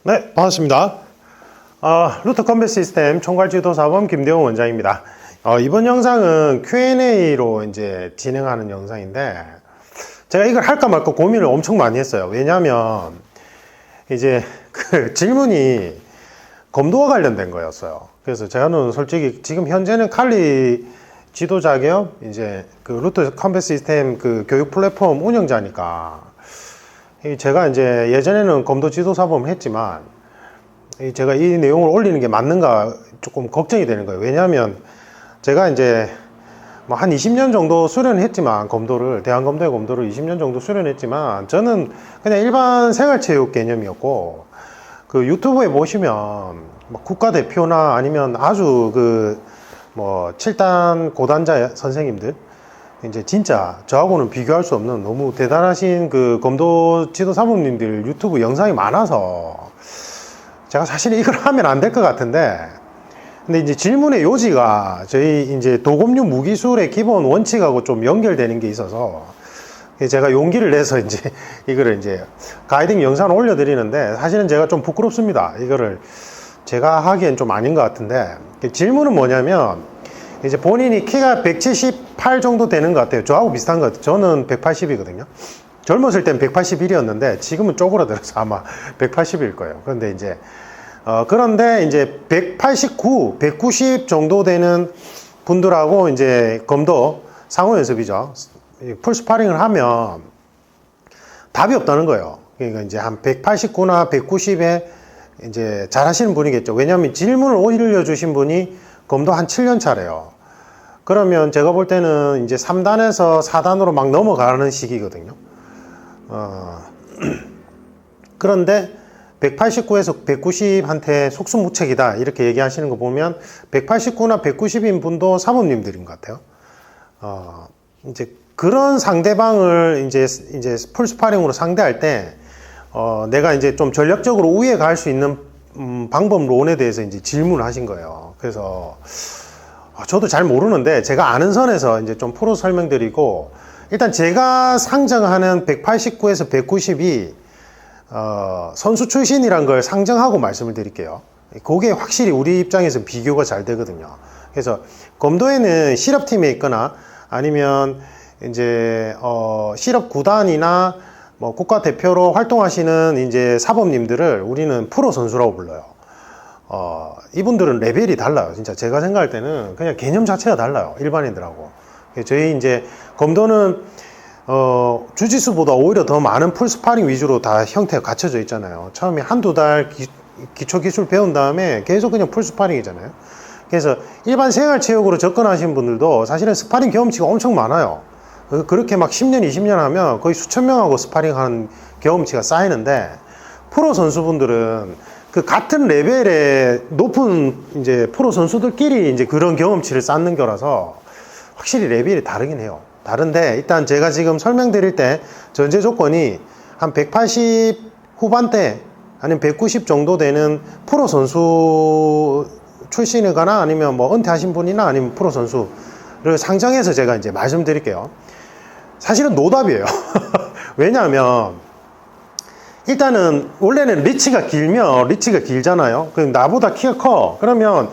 네, 반갑습니다. 루터 컴뱃 시스템 총괄지도사범 김대웅 원장입니다. 이번 영상은 Q&A로 이제 진행하는 영상인데, 제가 이걸 할까 말까 고민을 엄청 많이 했어요. 왜냐하면 이제 그 질문이 검도와 관련된 거였어요. 그래서 저는 솔직히 지금 현재는 칼리 지도 자격, 이제 그 루터 컴뱃 시스템 그 교육 플랫폼 운영자니까, 제가 이제 예전에는 검도 지도사범 했지만 제가 이 내용을 올리는 게 맞는가 조금 걱정이 되는 거예요. 왜냐하면 제가 이제 뭐 한 20년 정도 수련했지만 대한검도의 검도를 20년 정도 수련했지만 저는 그냥 일반 생활체육 개념이었고, 그 유튜브에 보시면 뭐 국가대표나 아니면 아주 그 뭐 7단 고단자 선생님들, 이제 진짜 저하고는 비교할 수 없는 너무 대단하신 그 검도 지도 사범님들 유튜브 영상이 많아서 제가 사실 이걸 하면 안 될 것 같은데, 근데 이제 질문의 요지가 저희 이제 도검류 무기술의 기본 원칙하고 좀 연결되는 게 있어서 제가 용기를 내서 이제 이거를 이제 가이딩 영상을 올려드리는데, 사실은 제가 좀 부끄럽습니다. 이거를 제가 하기엔 좀 아닌 것 같은데, 질문은 뭐냐면 이제 본인이 키가 178 정도 되는 것 같아요. 저하고 비슷한 것 같아요. 저는 180이거든요. 젊었을 땐 181이었는데 지금은 쪼그라들어서 아마 180일 거예요. 그런데 이제 그런데 이제 189, 190 정도 되는 분들하고 이제 검도 상호 연습이죠. 풀 스파링을 하면 답이 없다는 거예요. 그러니까 이제 한 189나 190에 이제 잘 하시는 분이겠죠. 왜냐하면 질문을 올려주신 분이 검도 한 7년 차래요. 그러면 제가 볼 때는 이제 3단에서 4단으로 막 넘어가는 시기거든요. 그런데 189에서 190한테 속수무책이다 이렇게 얘기하시는 거 보면 189나 190인 분도 사모님들인 것 같아요. 이제 그런 상대방을 이제 풀 스파링으로 상대할 때 내가 이제 좀 전략적으로 우위에 갈 수 있는 방법론에 대해서 이제 질문을 하신 거예요. 그래서 저도 잘 모르는데 제가 아는 선에서 이제 좀 풀어 설명드리고, 일단 제가 상정하는 189에서 190이 선수 출신이란 걸 상정하고 말씀을 드릴게요. 그게 확실히 우리 입장에서 비교가 잘 되거든요. 그래서 검도에는 실업팀에 있거나 아니면 이제 실업 구단이나 뭐 국가대표로 활동하시는 이제 사범님들을 우리는 프로 선수라고 불러요. 이분들은 레벨이 달라요. 진짜 제가 생각할 때는 그냥 개념 자체가 달라요. 일반인들하고. 저희 이제 검도는 주짓수보다 오히려 더 많은 풀 스파링 위주로 다 형태가 갖춰져 있잖아요. 처음에 한두 달 기초 기술 배운 다음에 계속 그냥 풀 스파링이잖아요. 그래서 일반 생활체육으로 접근하신 분들도 사실은 스파링 경험치가 엄청 많아요. 그렇게 막 10년, 20년 하면 거의 수천 명하고 스파링하는 경험치가 쌓이는데, 프로 선수분들은 그 같은 레벨의 높은 이제 프로 선수들끼리 이제 그런 경험치를 쌓는 거라서 확실히 레벨이 다르긴 해요. 다른데 일단 제가 지금 설명드릴 때 전제 조건이 한 180 후반대 아니면 190 정도 되는 프로 선수 출신이거나 아니면 뭐 은퇴하신 분이나 아니면 프로 선수를 상정해서 제가 이제 말씀드릴게요. 사실은 노답이에요. 왜냐하면 일단은 원래는 리치가 길잖아요. 그럼 나보다 키가 커. 그러면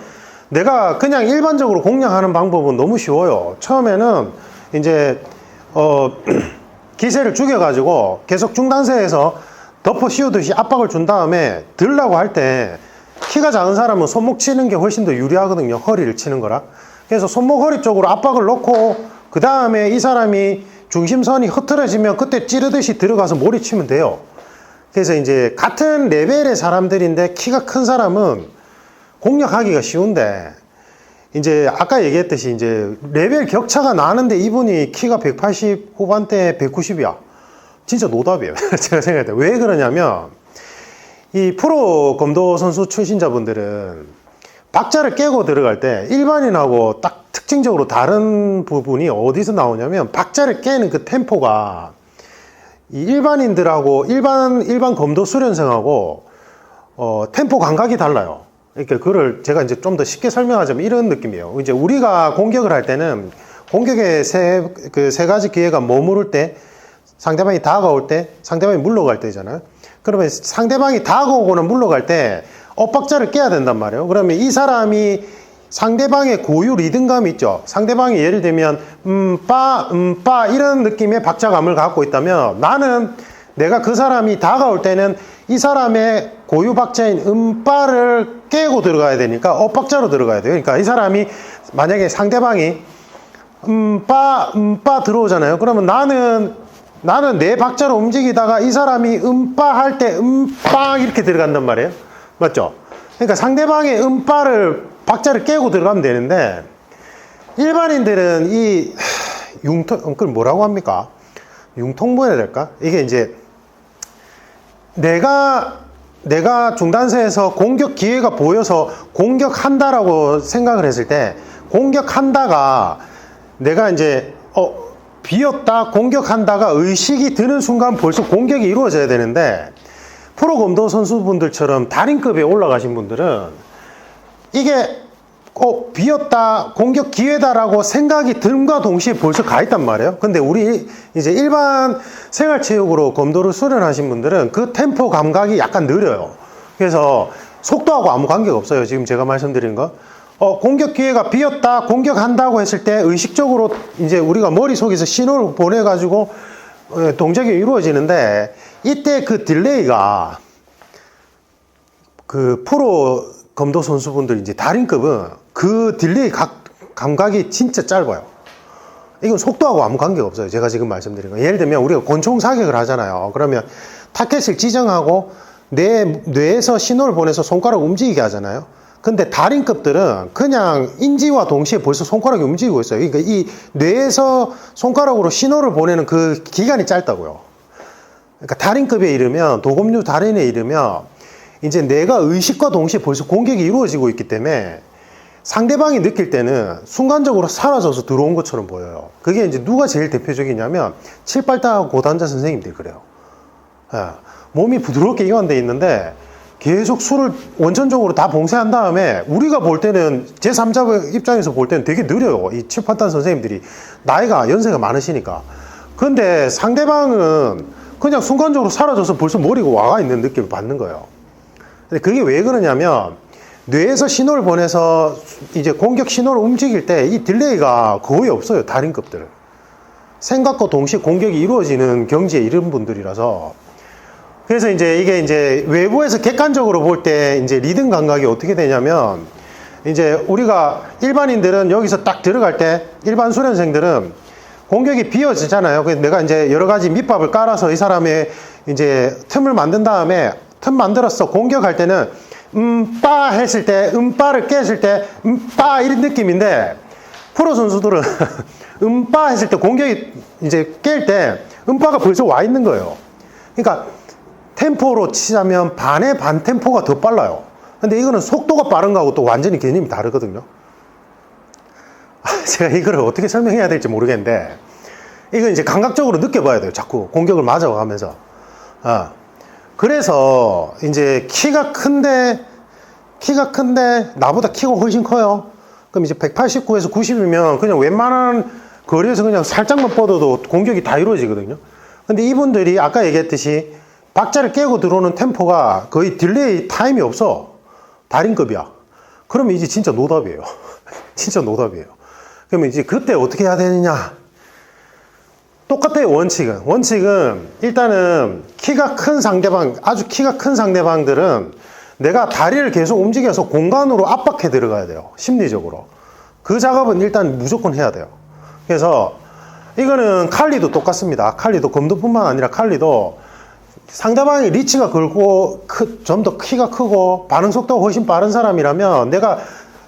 내가 그냥 일반적으로 공략하는 방법은 너무 쉬워요. 처음에는 이제 기세를 죽여가지고 계속 중단세에서 덮어 씌우듯이 압박을 준 다음에 들라고 할 때 키가 작은 사람은 손목 치는 게 훨씬 더 유리하거든요. 허리를 치는 거라. 그래서 손목 허리 쪽으로 압박을 넣고 그 다음에 이 사람이 중심선이 흐트러지면 그때 찌르듯이 들어가서 몰이 치면 돼요. 그래서 이제 같은 레벨의 사람들인데 키가 큰 사람은 공략하기가 쉬운데, 이제 아까 얘기했듯이 이제 레벨 격차가 나는데 이분이 키가 180 후반대 190이야. 진짜 노답이에요. 제가 생각할 때. 왜 그러냐면 이 프로 검도 선수 출신자분들은 박자를 깨고 들어갈 때 일반인하고 딱 특징적으로 다른 부분이 어디서 나오냐면, 박자를 깨는 그 템포가 이 일반인들하고 일반 검도 수련생하고 템포 감각이 달라요. 그러니까 그걸 제가 이제 좀 더 쉽게 설명하자면 이런 느낌이에요. 이제 우리가 공격을 할 때는 공격의 세 가지 기회가 머무를 때, 상대방이 다가올 때, 상대방이 물러갈 때잖아요. 그러면 상대방이 다가오거나 물러갈 때 엇박자를 깨야 된단 말이에요. 그러면 이 사람이 상대방의 고유 리듬감이 있죠. 상대방이 예를 들면 빠 이런 느낌의 박자감을 갖고 있다면 나는 내가 그 사람이 다가올 때는 이 사람의 고유 박자인 빠를 깨고 들어가야 되니까 엇박자로 들어가야 돼요. 그러니까 이 사람이 만약에 상대방이 빠 들어오잖아요. 그러면 나는 내 박자로 움직이다가 이 사람이 빠 할 때 빠 이렇게 들어간단 말이에요. 맞죠? 그러니까 상대방의 빠를 박자를 깨고 들어가면 되는데 일반인들은 이 그걸 뭐라고 합니까? 융통부 해야 될까? 이게 이제 내가 중단세에서 공격 기회가 보여서 공격한다라고 생각을 했을 때 공격한다가 내가 이제 비었다 공격한다가 의식이 드는 순간 벌써 공격이 이루어져야 되는데 프로 검도 선수분들처럼 달인급에 올라가신 분들은 이게 비었다 공격 기회다라고 생각이 듦과 동시에 벌써 가 있단 말이에요. 근데 우리 이제 일반 생활체육으로 검도를 수련하신 분들은 그 템포 감각이 약간 느려요. 그래서 속도하고 아무 관계가 없어요. 지금 제가 말씀드린 거. 공격 기회가 비었다 공격한다고 했을 때 의식적으로 이제 우리가 머릿속에서 신호를 보내가지고 동작이 이루어지는데 이때 그 딜레이가 그 프로 검도 선수분들 이제 달인급은 그 딜레이 감각이 진짜 짧아요. 이건 속도하고 아무 관계가 없어요. 제가 지금 말씀드린 거. 예를 들면 우리가 권총 사격을 하잖아요. 그러면 타켓을 지정하고 내 뇌에서 신호를 보내서 손가락을 움직이게 하잖아요. 근데 달인급들은 그냥 인지와 동시에 벌써 손가락이 움직이고 있어요. 그러니까 이 뇌에서 손가락으로 신호를 보내는 그 기간이 짧다고요. 그러니까 달인급에 이르면 도검류 달인에 이르면 이제 내가 의식과 동시에 벌써 공격이 이루어지고 있기 때문에 상대방이 느낄 때는 순간적으로 사라져서 들어온 것처럼 보여요. 그게 이제 누가 제일 대표적이냐면 칠발당 고단자 선생님들이 그래요. 몸이 부드럽게 이완되어 있는데 계속 술을 원천적으로 다 봉쇄한 다음에 우리가 볼 때는 제3자 입장에서 볼 때는 되게 느려요. 이 칠판단 선생님들이 나이가 연세가 많으시니까. 근데 상대방은 그냥 순간적으로 사라져서 벌써 머리가 와가 있는 느낌을 받는 거예요. 근데 그게 왜 그러냐면 뇌에서 신호를 보내서 이제 공격 신호를 움직일 때 이 딜레이가 거의 없어요. 달인급들은 생각과 동시에 공격이 이루어지는 경지에 이른 분들이라서. 그래서 이제 이게 이제 외부에서 객관적으로 볼 때 이제 리듬 감각이 어떻게 되냐면 이제 우리가 일반인들은 여기서 딱 들어갈 때 일반 수련생들은 공격이 비어지잖아요. 그래서 내가 이제 여러 가지 밑밥을 깔아서 이 사람의 이제 틈을 만든 다음에 틈 만들었어 공격할 때는 빠 했을 때 빠를 깼을 때 빠 이런 느낌인데 프로 선수들은 빠 했을 때 공격이 이제 깰 때 빠가 벌써 와 있는 거예요. 그러니까 템포로 치자면 반의 반 템포가 더 빨라요. 근데 이거는 속도가 빠른 거하고 또 완전히 개념이 다르거든요. 제가 이걸 어떻게 설명해야 될지 모르겠는데 이건 이제 감각적으로 느껴봐야 돼요. 자꾸 공격을 맞아가면서. 그래서 이제 키가 큰데 나보다 키가 훨씬 커요. 그럼 이제 189에서 90이면 그냥 웬만한 거리에서 그냥 살짝만 뻗어도 공격이 다 이루어지거든요. 근데 이분들이 아까 얘기했듯이 박자를 깨고 들어오는 템포가 거의 딜레이 타임이 없어. 달인급이야. 그러면 이제 진짜 노답이에요. 진짜 노답이에요. 그러면 이제 그때 어떻게 해야 되느냐? 똑같아요. 원칙은 일단은 키가 큰 상대방, 아주 키가 큰 상대방들은 내가 다리를 계속 움직여서 공간으로 압박해 들어가야 돼요. 심리적으로. 그 작업은 일단 무조건 해야 돼요. 그래서 이거는 칼리도 똑같습니다. 칼리도 검도뿐만 아니라 칼리도 상대방이 리치가 걸고 좀 더 키가 크고 반응 속도가 훨씬 빠른 사람이라면 내가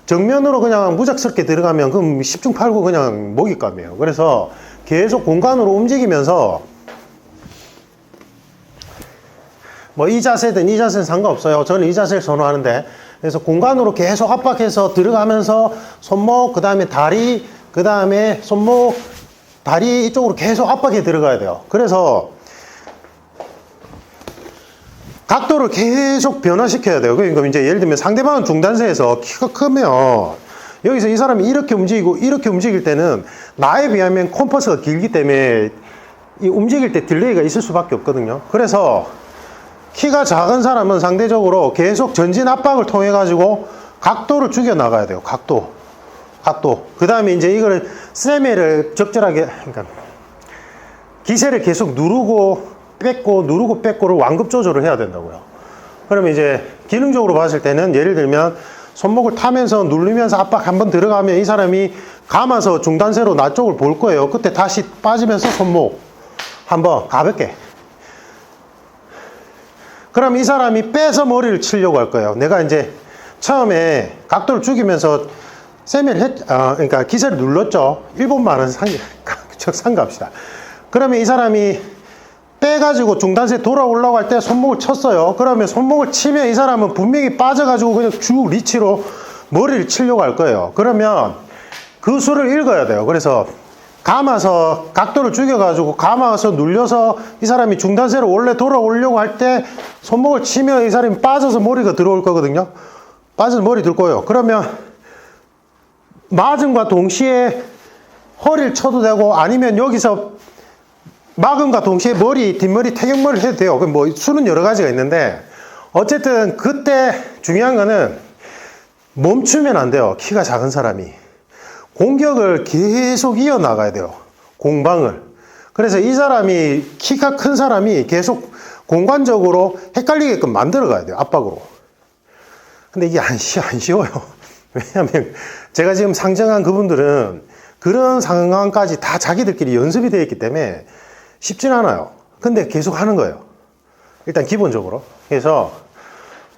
정면으로 그냥 무작스럽게 들어가면 그럼 10중 8구 그냥 먹잇감이에요. 그래서 계속 공간으로 움직이면서 뭐 이 자세든 이 자세는 상관없어요. 저는 이 자세를 선호하는데 그래서 공간으로 계속 압박해서 들어가면서 손목 그 다음에 다리 그 다음에 손목 다리 이쪽으로 계속 압박해 들어가야 돼요. 그래서 각도를 계속 변화시켜야 돼요. 그러니까 이제 예를 들면 상대방은 중단세에서 키가 크면 여기서 이 사람이 이렇게 움직이고 이렇게 움직일 때는 나에 비하면 콤퍼스가 길기 때문에 이 움직일 때 딜레이가 있을 수밖에 없거든요. 그래서 키가 작은 사람은 상대적으로 계속 전진 압박을 통해 가지고 각도를 죽여 나가야 돼요. 각도. 그 다음에 이제 이거를 세미를 적절하게, 그러니까 기세를 계속 누르고 뺏고를 완급 조절을 해야 된다고요. 그러면 이제 기능적으로 봤을 때는 예를 들면 손목을 타면서 누르면서 압박 한번 들어가면 이 사람이 감아서 중단세로 나 쪽을 볼 거예요. 그때 다시 빠지면서 손목 한번 가볍게. 그럼 이 사람이 빼서 머리를 치려고 할 거예요. 내가 이제 처음에 각도를 죽이면서 세미를 그러니까 기세를 눌렀죠. 1분만은 상갑시다. 그러면 이 사람이 빼가지고 중단세 돌아 올라고 할 때 손목을 쳤어요. 그러면 손목을 치면 이 사람은 분명히 빠져가지고 그냥 쭉 리치로 머리를 치려고 할 거예요. 그러면 그 수를 읽어야 돼요. 그래서 감아서 각도를 죽여가지고 감아서 눌려서 이 사람이 중단세로 원래 돌아오려고 할 때 손목을 치면 이 사람이 빠져서 머리가 들어올 거거든요. 빠져서 머리 들 거예요. 그러면 맞음과 동시에 허리를 쳐도 되고 아니면 여기서 막음과 동시에 뒷머리 태경머리를 해도 돼요. 뭐 수는 여러 가지가 있는데 어쨌든 그때 중요한 거는 멈추면 안 돼요. 키가 작은 사람이. 공격을 계속 이어나가야 돼요. 공방을. 그래서 이 사람이 키가 큰 사람이 계속 공간적으로 헷갈리게끔 만들어 가야 돼요. 압박으로. 근데 이게 안 쉬워요. 왜냐하면 제가 지금 상정한 그분들은 그런 상황까지 다 자기들끼리 연습이 되어 있기 때문에 쉽진 않아요. 근데 계속 하는 거예요. 일단 기본적으로. 그래서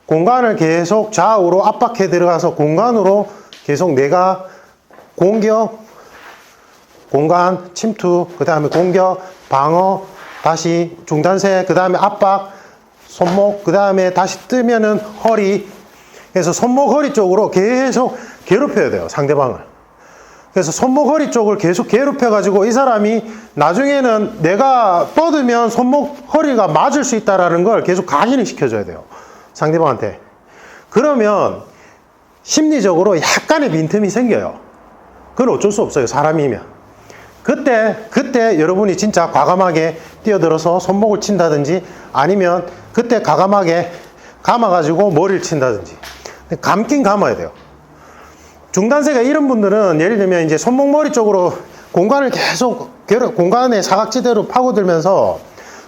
공간을 계속 좌우로 압박해 들어가서 공간으로 계속 내가 공격, 공간, 침투, 그 다음에 공격, 방어, 다시 중단세, 그 다음에 압박, 손목, 그 다음에 다시 뜨면은 허리. 그래서 손목 허리 쪽으로 계속 괴롭혀야 돼요. 상대방을. 그래서 손목 허리 쪽을 계속 괴롭혀가지고 이 사람이 나중에는 내가 뻗으면 손목 허리가 맞을 수 있다라는 걸 계속 각인을 시켜줘야 돼요. 상대방한테. 그러면 심리적으로 약간의 빈틈이 생겨요. 그건 어쩔 수 없어요. 사람이면. 그때 여러분이 진짜 과감하게 뛰어들어서 손목을 친다든지 아니면 그때 과감하게 감아가지고 머리를 친다든지. 감긴 감아야 돼요. 중단세가 이런 분들은 예를 들면 이제 손목 머리 쪽으로 공간을 계속 공간의 사각지대로 파고들면서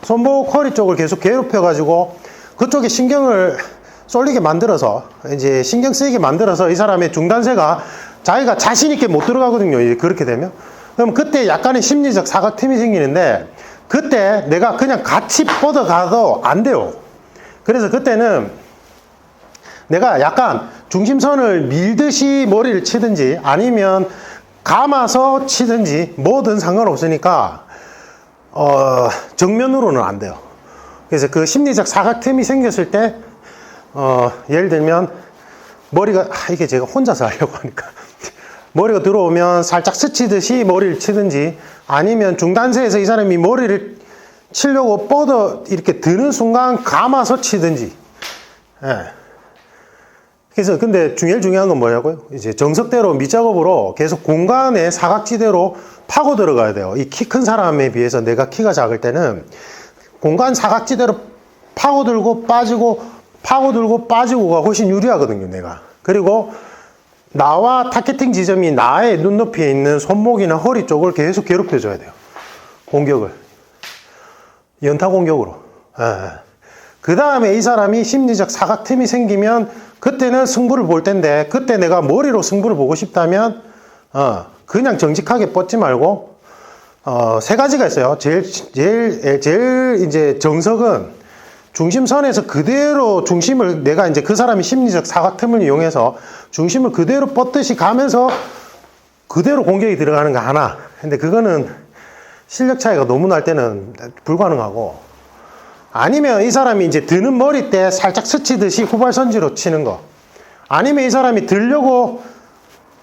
손목 허리 쪽을 계속 괴롭혀가지고 그쪽에 신경을 쏠리게 만들어서 이제 신경 쓰이게 만들어서 이 사람의 중단세가 자기가 자신있게 못 들어가거든요. 그렇게 되면. 그럼 그때 약간의 심리적 사각 틈이 생기는데 그때 내가 그냥 같이 뻗어가도 안 돼요. 그래서 그때는 내가 약간 중심선을 밀듯이 머리를 치든지 아니면 감아서 치든지 뭐든 상관없으니까 정면으로는 안 돼요. 그래서 그 심리적 사각 틈이 생겼을 때 예를 들면 머리가 이게 제가 혼자서 하려고 하니까 머리가 들어오면 살짝 스치듯이 머리를 치든지 아니면 중단세에서 이 사람이 머리를 치려고 뻗어 이렇게 드는 순간 감아서 치든지. 예. 그래서 근데 제일 중요한 건 뭐냐고요? 이제 정석대로 밑작업으로 계속 공간의 사각지대로 파고 들어가야 돼요. 이 키 큰 사람에 비해서 내가 키가 작을 때는 공간 사각지대로 파고들고 빠지고 파고들고 빠지고가 훨씬 유리하거든요, 내가. 그리고 나와 타겟팅 지점이 나의 눈높이에 있는 손목이나 허리 쪽을 계속 괴롭혀줘야 돼요. 공격을. 연타 공격으로. 그 다음에 이 사람이 심리적 사각 틈이 생기면 그때는 승부를 볼 텐데 그때 내가 머리로 승부를 보고 싶다면 그냥 정직하게 뻗지 말고 세 가지가 있어요. 제일 이제 정석은 중심선에서 그대로 중심을 내가 이제 그 사람이 심리적 사각 틈을 이용해서 중심을 그대로 뻗듯이 가면서 그대로 공격이 들어가는 거 하나. 근데 그거는 실력 차이가 너무 날 때는 불가능하고 아니면 이 사람이 이제 드는 머리 때 살짝 스치듯이 후발선지로 치는 거. 아니면 이 사람이 들려고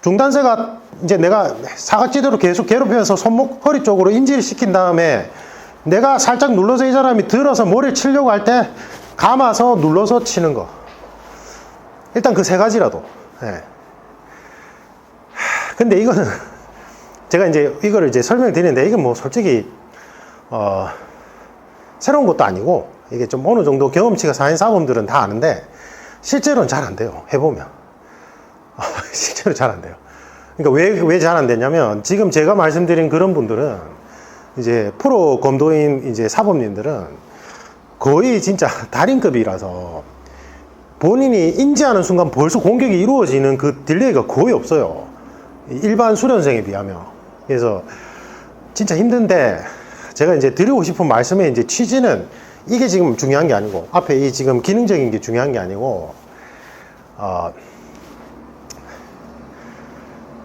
중단세가 이제 내가 사각지대로 계속 괴롭혀서 손목 허리 쪽으로 인지를 시킨 다음에 내가 살짝 눌러서 이 사람이 들어서 머리를 치려고 할 때 감아서 눌러서 치는 거. 일단 그 세 가지라도. 예. 근데 이거는 제가 이제 이거를 이제 설명을 드리는데 이건 뭐 솔직히 새로운 것도 아니고 이게 좀 어느 정도 경험치가 쌓인 사범들은 다 아는데 실제로는 잘 안 돼요. 해보면 실제로 잘 안 돼요. 그러니까 왜 잘 안 되냐면 지금 제가 말씀드린 그런 분들은 이제 프로 검도인 이제 사범님들은 거의 진짜 달인급이라서 본인이 인지하는 순간 벌써 공격이 이루어지는 그 딜레이가 거의 없어요. 일반 수련생에 비하면. 그래서 진짜 힘든데 제가 이제 드리고 싶은 말씀의 이제 취지는 이게 지금 중요한 게 아니고 앞에 이 지금 기능적인 게 중요한 게 아니고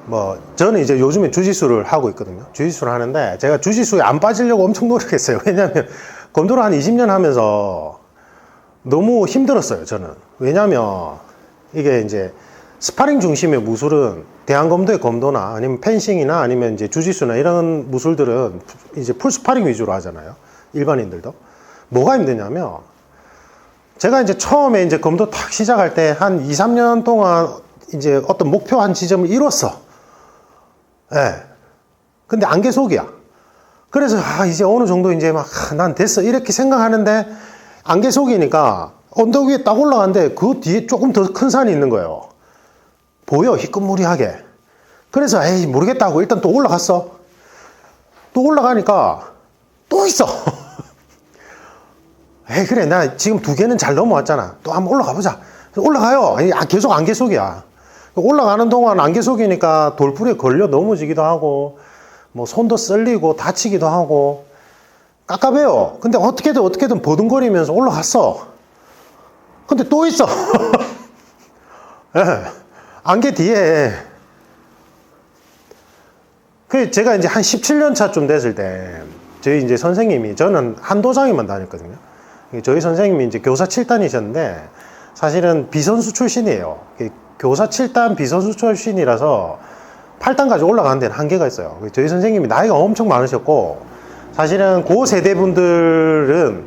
뭐 저는 이제 요즘에 주짓수를 하고 있거든요. 주짓수를 하는데 제가 주짓수에 안 빠지려고 엄청 노력했어요. 왜냐하면 검도를 한 20년 하면서 너무 힘들었어요. 저는. 왜냐하면 이게 이제 스파링 중심의 무술은 대한검도의 검도나 아니면 펜싱이나 아니면 이제 주짓수나 이런 무술들은 이제 풀 스파링 위주로 하잖아요. 일반인들도. 뭐가 힘드냐면 제가 이제 처음에 이제 검도 탁 시작할 때 한 2, 3년 동안 이제 어떤 목표 한 지점을 이뤘어. 예. 근데 안개속이야. 그래서 이제 어느 정도 이제 막 난 됐어 이렇게 생각하는데 안개속이니까 언덕 위에 딱 올라가는데 그 뒤에 조금 더 큰 산이 있는 거예요. 보여 희끗무리하게. 그래서 에이 모르겠다 하고 일단 또 올라갔어. 또 올라가니까 또 있어. 에이 그래 나 지금 2개는 잘 넘어왔잖아. 또 한번 올라가 보자. 올라가요. 아니 계속 안개속이야. 올라가는 동안 안개속이니까 돌풀에 걸려 넘어지기도 하고 뭐 손도 썰리고 다치기도 하고 깝깝해요. 근데 어떻게든 버둥거리면서 올라갔어. 근데 또 있어. 네. 안개 뒤에. 그 제가 이제 한 17년 차쯤 됐을 때 저희 이제 선생님이 저는 한도장에만 다녔거든요. 저희 선생님이 이제 교사 7단이셨는데 사실은 비선수 출신이에요. 교사 7단 비선수 출신이라서 8단까지 올라가는 데는 한계가 있어요. 저희 선생님이 나이가 엄청 많으셨고 사실은 그 세대 분들은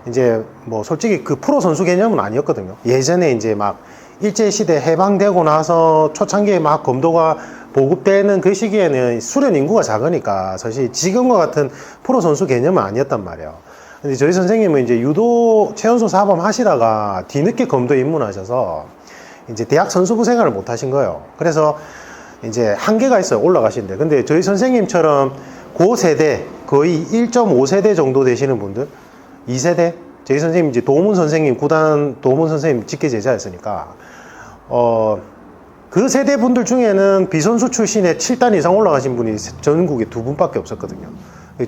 이제 뭐 솔직히 그 프로 선수 개념은 아니었거든요. 예전에 이제 막 일제시대 해방되고 나서 초창기에 막 검도가 보급되는 그 시기에는 수련 인구가 작으니까 사실 지금과 같은 프로 선수 개념은 아니었단 말이에요. 근데 저희 선생님은 이제 유도 최연소 사범 하시다가 뒤늦게 검도에 입문하셔서 이제 대학 선수부 생활을 못 하신 거예요. 그래서 이제 한계가 있어요. 올라가시는데. 근데 저희 선생님처럼 그 세대 거의 1.5세대 정도 되시는 분들 2세대 저희 선생님 이제 도문 선생님 구단 도문 선생님 직계 제자였으니까 그 세대 분들 중에는 비선수 출신의 7단 이상 올라가신 분이 전국에 2분밖에 없었거든요.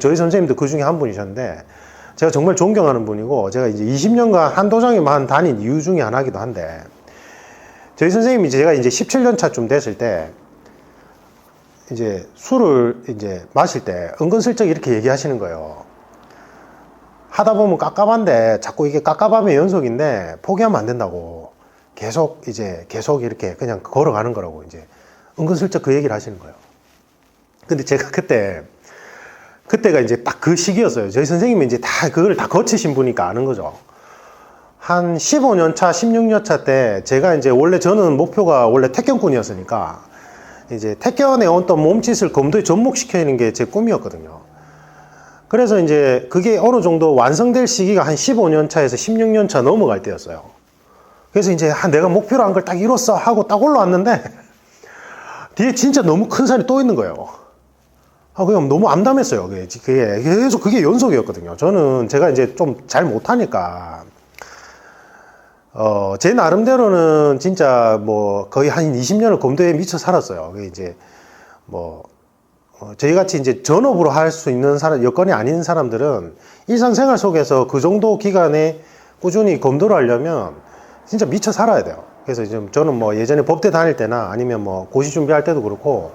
저희 선생님도 그 중에 한 분이셨는데 제가 정말 존경하는 분이고 제가 이제 20년간 한도장에만 다닌 이유 중에 하나이기도 한데 저희 선생님이 제가 이제 17년 차쯤 됐을 때 이제 술을 이제 마실 때 은근슬쩍 이렇게 얘기하시는 거예요. 하다 보면 깝깝한데 자꾸 이게 깝깝함의 연속인데 포기하면 안 된다고 계속 이렇게 그냥 걸어가는 거라고 이제 은근슬쩍 그 얘기를 하시는 거예요. 근데 제가 그때가 이제 딱 그 시기였어요. 저희 선생님이 이제 다 그걸 다 거치신 분이니까 아는 거죠. 한 15년 차, 16년 차 때 제가 이제 원래 저는 목표가 원래 태권꾼이었으니까 이제 태권에 어떤 몸짓을 검도에 접목시키는 게 제 꿈이었거든요. 그래서 이제 그게 어느 정도 완성될 시기가 한 15년 차에서 16년 차 넘어갈 때였어요. 그래서 이제 내가 목표로 한 걸 딱 이뤘어 하고 딱 올라왔는데 뒤에 진짜 너무 큰 산이 또 있는 거예요. 그냥 너무 암담했어요. 그게 계속 그게 연속이었거든요. 제가 이제 좀 잘 못하니까 제 나름대로는 진짜 뭐 거의 한 20년을 검도에 미쳐 살았어요. 그게 이제 뭐 저희 같이 이제 전업으로 할 수 있는 여건이 아닌 사람들은 일상생활 속에서 그 정도 기간에 꾸준히 검도를 하려면 진짜 미쳐 살아야 돼요. 그래서 지금 저는 뭐 예전에 법대 다닐 때나 아니면 뭐 고시 준비할 때도 그렇고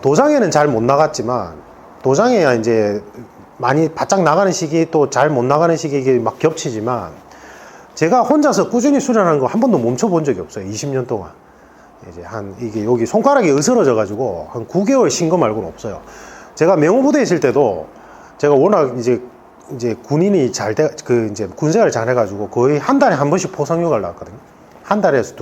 도장에는 잘 못 나갔지만 도장에야 이제 많이 바짝 나가는 시기 또 잘 못 나가는 시기 이게 막 겹치지만 제가 혼자서 꾸준히 수련하는 거 한 번도 멈춰 본 적이 없어요. 20년 동안. 이제 이게 여기 손가락이 으스러져 가지고 한 9개월 쉰 거 말고는 없어요. 제가 명호부대에 있을 때도 제가 워낙 이제 군인이 이제 군생활을 잘 해가지고 거의 한 달에 한 번씩 포상휴가를 나왔거든요. 한 달에서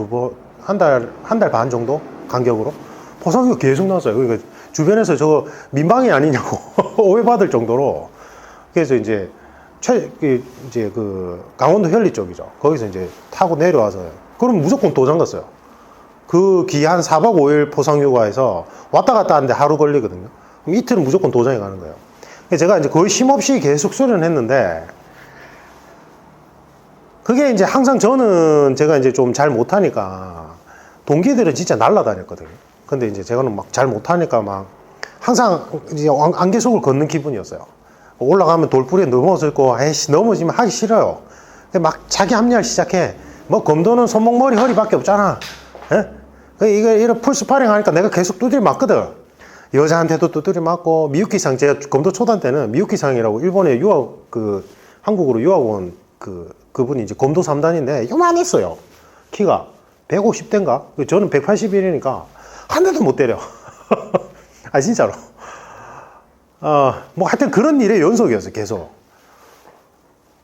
한 달 반 정도 간격으로 포상휴가 계속 나왔어요. 그러니까 주변에서 저거 민방위 아니냐고 오해받을 정도로. 그래서 이제 이제 그 강원도 현리 쪽이죠. 거기서 이제 타고 내려와서 그럼 무조건 도장 갔어요. 그 기한 4박 5일 포상휴가에서 왔다 갔다 하는데 하루 걸리거든요. 그럼 이틀은 무조건 도장에 가는 거예요. 제가 이제 거의 쉼없이 계속 수련했는데 그게 이제 항상 저는 제가 이제 좀 잘 못하니까 동기들은 진짜 날라다녔거든요. 근데 이제 제가는 막 잘 못하니까 막 항상 이제 안개 속을 걷는 기분이었어요. 올라가면 돌부리에 넘어질 거, 에이씨, 넘어지면 하기 싫어요. 막 자기 합리화를 시작해. 뭐, 검도는 손목, 머리, 허리밖에 없잖아. 예? 이런 풀스파링 하니까 내가 계속 두드려 맞거든. 여자한테도 두드려 맞고, 미유키상, 제가 검도 초단 때는 미유키상이라고 일본에 한국으로 유학 온 그분이 이제 검도 3단인데, 요만했어요. 키가. 150대인가? 저는 181이니까, 한 대도 못 때려. 아, 진짜로. 뭐 하여튼 그런 일의 연속이었어요, 계속.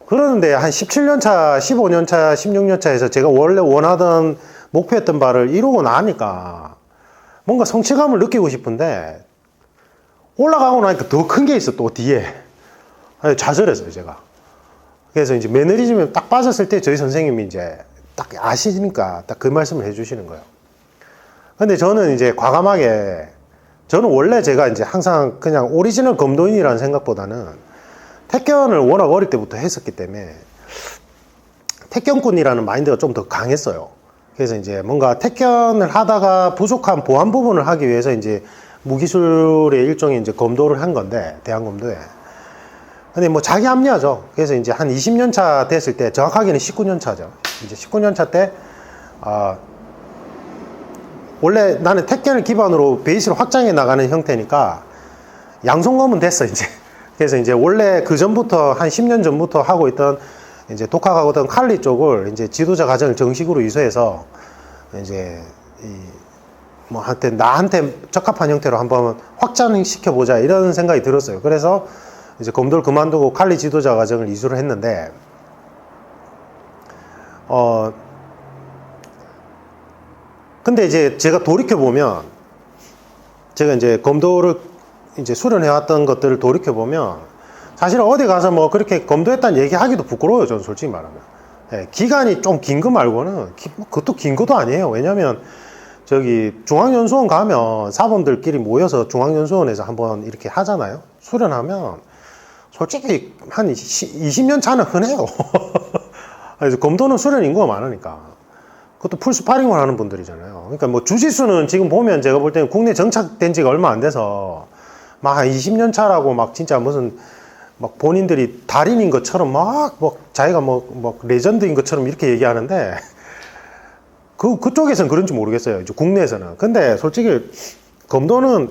그러는데 한 17년차, 15년차, 16년차에서 제가 원래 원하던 목표했던 바를 이루고 나니까 뭔가 성취감을 느끼고 싶은데 올라가고 나니까 더 큰 게 있어, 또 뒤에. 좌절했어요, 제가. 그래서 이제 매너리즘에 딱 빠졌을 때 저희 선생님이 이제 딱 아시니까 딱 그 말씀을 해주시는 거예요. 근데 저는 이제 과감하게 저는 원래 제가 이제 항상 그냥 오리지널 검도인이라는 생각보다는 택견을 워낙 어릴 때부터 했었기 때문에 택견꾼이라는 마인드가 좀 더 강했어요. 그래서 이제 뭔가 택견을 하다가 부족한 보완 부분을 하기 위해서 이제 무기술의 일종의 이제 검도를 한 건데, 대한검도에. 근데 뭐 자기 합리화죠. 그래서 이제 한 20년 차 됐을 때, 정확하게는 19년 차죠. 이제 19년 차 때, 원래 나는 택견을 기반으로 베이스를 확장해 나가는 형태니까 양손검은 됐어, 이제. 그래서 이제 원래 그 전부터 한 10년 전부터 하고 있던 이제 독학하고 있던 칼리 쪽을 이제 지도자 과정을 정식으로 이수해서 이제 뭐 나한테 적합한 형태로 한번 확장시켜 보자 이런 생각이 들었어요. 그래서 이제 검도를 그만두고 칼리 지도자 과정을 이수를 했는데 근데 이제 제가 돌이켜보면, 제가 이제 검도를 이제 수련해왔던 것들을 돌이켜보면, 사실 어디 가서 뭐 그렇게 검도했다는 얘기 하기도 부끄러워요, 저는 솔직히 말하면. 예, 기간이 좀 긴 거 말고는, 뭐 그것도 긴 것도 아니에요. 왜냐면, 중앙연수원 가면 사범들끼리 모여서 중앙연수원에서 한번 이렇게 하잖아요. 수련하면, 솔직히 한 20년 차는 흔해요. 그래서 검도는 수련 인구가 많으니까. 그것도 풀스파링을 하는 분들이잖아요. 그러니까 뭐 주짓수는 지금 보면 제가 볼 때는 국내 정착된 지가 얼마 안 돼서 막 한 20년 차라고 막 진짜 무슨 막 본인들이 달인인 것처럼 막 자기가 뭐 레전드인 것처럼 이렇게 얘기하는데 그쪽에서는 그런지 모르겠어요. 이제 국내에서는. 근데 솔직히 검도는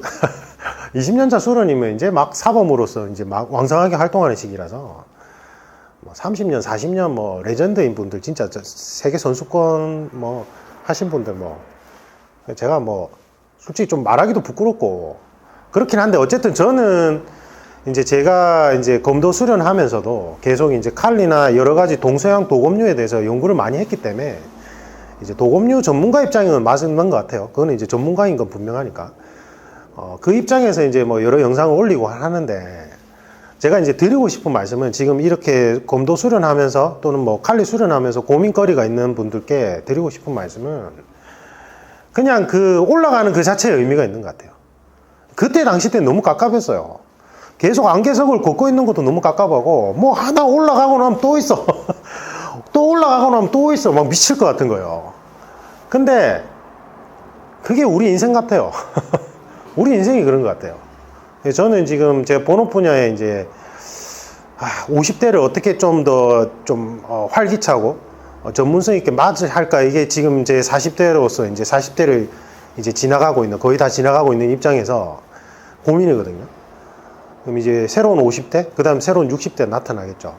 20년 차 수련이면 이제 막 사범으로서 이제 막 왕성하게 활동하는 시기라서 뭐 30년, 40년 뭐 레전드인 분들 진짜 세계 선수권 뭐 하신 분들 뭐 제가 뭐 솔직히 좀 말하기도 부끄럽고 그렇긴 한데 어쨌든 저는 이제 제가 이제 검도 수련하면서도 계속 이제 칼리나 여러 가지 동서양 도검류에 대해서 연구를 많이 했기 때문에 이제 도검류 전문가 입장은 맞는 것 같아요. 그거는 이제 전문가인 건 분명하니까. 그 입장에서 이제 뭐 여러 영상을 올리고 하는데 제가 이제 드리고 싶은 말씀은 지금 이렇게 검도 수련하면서 또는 뭐 칼리 수련하면서 고민거리가 있는 분들께 드리고 싶은 말씀은 그냥 그 올라가는 그 자체에 의미가 있는 것 같아요. 그때 당시 때 너무 깝깝했어요. 계속 안개석을 걷고 있는 것도 너무 깝깝하고 뭐 하나 올라가고 나면 또 있어. 또 올라가고 나면 또 있어. 막 미칠 것 같은 거예요. 근데 그게 우리 인생 같아요. 우리 인생이 그런 것 같아요. 저는 지금 제 본업 분야에 이제 50대를 어떻게 좀 더 활기차고 전문성 있게 맞이할까, 이게 지금 제 40대로서 이제 40대를 이제 지나가고 있는, 거의 다 지나가고 있는 입장에서 고민이거든요. 그럼 이제 새로운 50대, 그 다음 새로운 60대 나타나겠죠.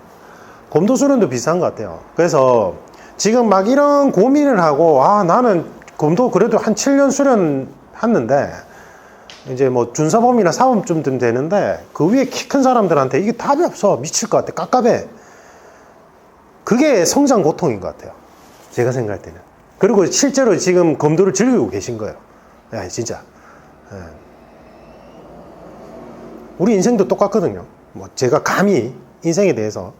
검도 수련도 비슷한 것 같아요. 그래서 지금 막 이런 고민을 하고 나는 검도 그래도 한 7년 수련 했는데 이제 뭐 준사범이나 사범쯤 되는데 그 위에 키 큰 사람들한테 이게 답이 없어. 미칠 것 같아. 깝깝해. 그게 성장 고통인 것 같아요. 제가 생각할 때는. 그리고 실제로 지금 검도를 즐기고 계신 거예요. 야, 진짜. 예. 우리 인생도 똑같거든요. 뭐 제가 감히 인생에 대해서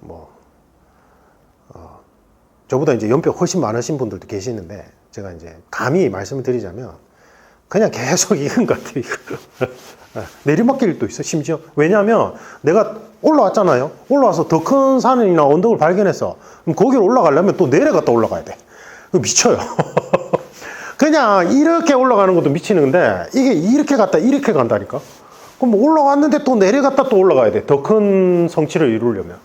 뭐 저보다 이제 연표 훨씬 많으신 분들도 계시는데 제가 이제 감히 말씀을 드리자면 그냥 계속 익은 것 같아요. 내리막길도 있어 심지어. 왜냐하면 내가 올라왔잖아요. 올라와서 더 큰 산이나 언덕을 발견했어. 그럼 거기를 올라가려면 또 내려갔다 올라가야 돼. 미쳐요. 그냥 이렇게 올라가는 것도 미치는데 이게 이렇게 갔다 이렇게 간다니까. 그럼 뭐 올라왔는데 또 내려갔다 또 올라가야 돼. 더 큰 성취를 이루려면.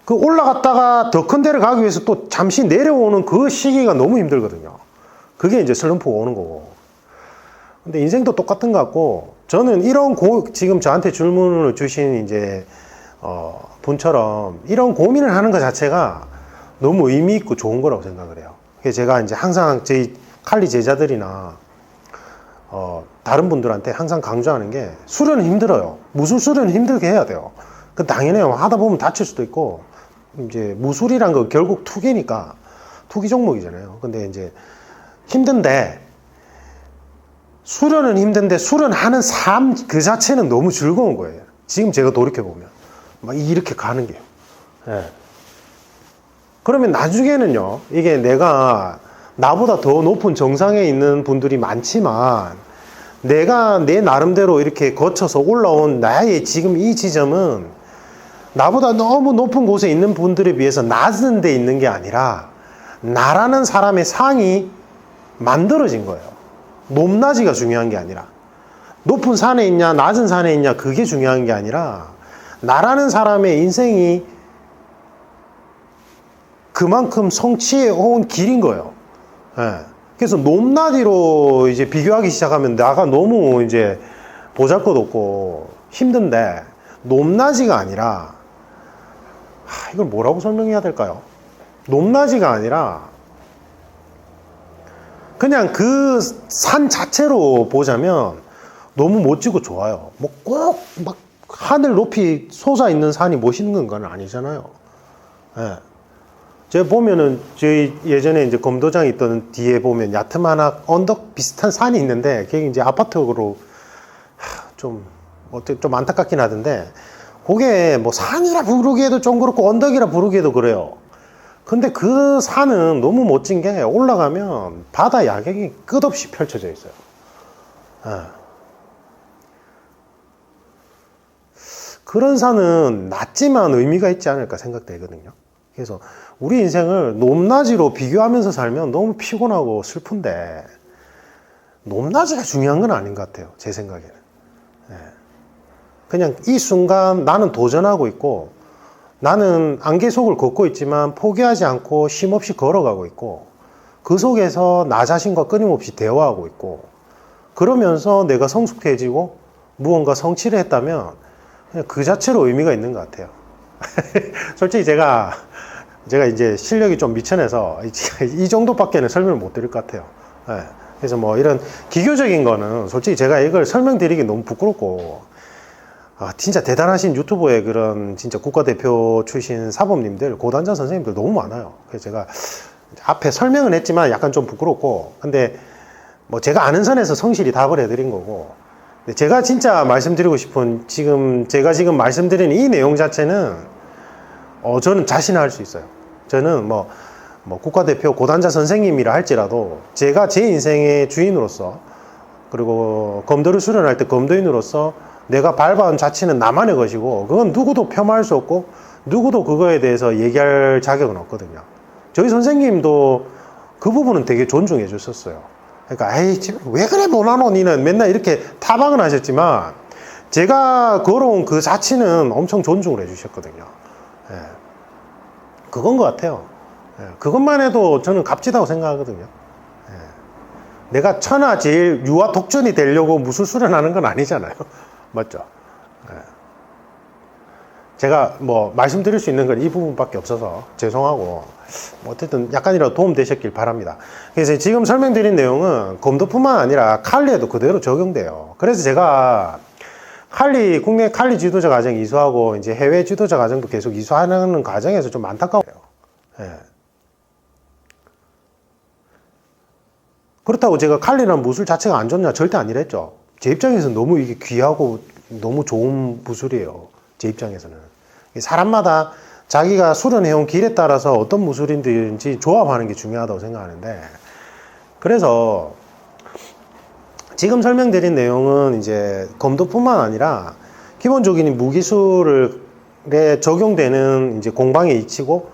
그 올라갔다가 더 큰 데를 가기 위해서 또 잠시 내려오는 그 시기가 너무 힘들거든요. 그게 이제 슬럼프가 오는 거고. 근데 인생도 똑같은 것 같고, 저는 이런 지금 저한테 질문을 주신 이제, 분처럼 이런 고민을 하는 것 자체가 너무 의미 있고 좋은 거라고 생각을 해요. 그래서 제가 이제 항상 저희 칼리 제자들이나, 다른 분들한테 항상 강조하는 게 수련은 힘들어요. 무술 수련은 힘들게 해야 돼요. 그 당연해요. 하다 보면 다칠 수도 있고, 이제 무술이란 거 결국 투기니까, 투기 종목이잖아요. 근데 이제 힘든데, 수련은 힘든데 수련하는 삶 그 자체는 너무 즐거운 거예요. 지금 제가 돌이켜보면. 막 이렇게 가는 게요. 예. 그러면 나중에는요, 이게 내가 나보다 더 높은 정상에 있는 분들이 많지만, 내가 내 나름대로 이렇게 거쳐서 올라온 나의 지금 이 지점은 나보다 너무 높은 곳에 있는 분들에 비해서 낮은 데 있는 게 아니라, 나라는 사람의 상이 만들어진 거예요. 높낮이가 중요한 게 아니라, 높은 산에 있냐 낮은 산에 있냐 그게 중요한 게 아니라, 나라는 사람의 인생이 그만큼 성취해 온 길인 거예요. 예. 그래서 높낮이로 이제 비교하기 시작하면 나가 너무 이제 보잘것없고 힘든데, 높낮이가 아니라, 이걸 뭐라고 설명해야 될까요? 높낮이가 아니라 그냥 그 산 자체로 보자면 너무 멋지고 좋아요. 뭐 꼭 막 하늘 높이 솟아 있는 산이 멋있는 건 아니잖아요. 예. 제가 보면은 저희 예전에 이제 검도장에 있던 뒤에 보면 야트마나 언덕 비슷한 산이 있는데, 그게 이제 아파트로 좀 안타깝긴 하던데, 그게 뭐 산이라 부르기에도 좀 그렇고 언덕이라 부르기에도 그래요. 근데 그 산은 너무 멋진 게 올라가면 바다 야경이 끝없이 펼쳐져 있어요. 그런 산은 낮지만 의미가 있지 않을까 생각되거든요. 그래서 우리 인생을 높낮이로 비교하면서 살면 너무 피곤하고 슬픈데, 높낮이가 중요한 건 아닌 것 같아요. 제 생각에는. 그냥 이 순간 나는 도전하고 있고, 나는 안개 속을 걷고 있지만 포기하지 않고 쉼없이 걸어가고 있고, 그 속에서 나 자신과 끊임없이 대화하고 있고, 그러면서 내가 성숙해지고 무언가 성취를 했다면 그냥 그 자체로 의미가 있는 것 같아요. 솔직히 제가 이제 실력이 좀 미천해서 이 정도밖에는 설명을 못 드릴 것 같아요. 그래서 뭐 이런 기교적인 거는 솔직히 제가 이걸 설명드리기 너무 부끄럽고, 진짜 대단하신 유튜버의 그런 진짜 국가대표 출신 사범님들, 고단자 선생님들 너무 많아요. 그래서 제가 앞에 설명은 했지만 약간 좀 부끄럽고, 근데 뭐 제가 아는 선에서 성실히 답을 해드린 거고, 근데 제가 진짜 말씀드리고 싶은 제가 지금 말씀드리는 이 내용 자체는 저는 자신할 수 있어요. 저는 뭐 국가대표 고단자 선생님이라 할지라도 제가 제 인생의 주인으로서, 그리고 검도를 수련할 때 검도인으로서 내가 밟아온 자치는 나만의 것이고, 그건 누구도 폄하할 수 없고 누구도 그거에 대해서 얘기할 자격은 없거든요. 저희 선생님도 그 부분은 되게 존중해 줬었어요. 그러니까 에이 왜 그래 못하노 니는 맨날 이렇게 타박은 하셨지만, 제가 걸어온 그 자치는 엄청 존중을 해 주셨거든요. 그건 것 같아요. 그것만 해도 저는 값지다고 생각하거든요. 내가 천하제일 유아 독전이 되려고 무술 수련하는 건 아니잖아요. 맞죠? 제가 뭐 말씀드릴 수 있는 건 이 부분밖에 없어서 죄송하고, 어쨌든 약간이라도 도움 되셨길 바랍니다. 그래서 지금 설명드린 내용은 검도뿐만 아니라 칼리에도 그대로 적용돼요. 그래서 제가 국내 칼리 지도자 과정 이수하고 이제 해외 지도자 과정도 계속 이수하는 과정에서 좀 안타까워요. 그렇다고 제가 칼리는 무술 자체가 안 좋냐? 절대 아니랬죠. 제 입장에서는 너무 이게 귀하고 너무 좋은 무술이에요. 제 입장에서는. 사람마다 자기가 수련해온 길에 따라서 어떤 무술인지 조합하는 게 중요하다고 생각하는데, 그래서 지금 설명드린 내용은 이제 검도뿐만 아니라 기본적인 무기술에 적용되는 이제 공방의 이치고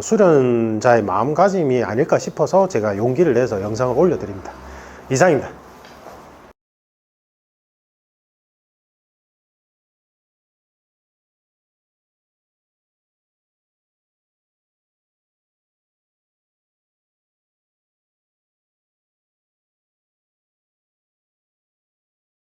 수련자의 마음가짐이 아닐까 싶어서 제가 용기를 내서 영상을 올려드립니다. 이상입니다.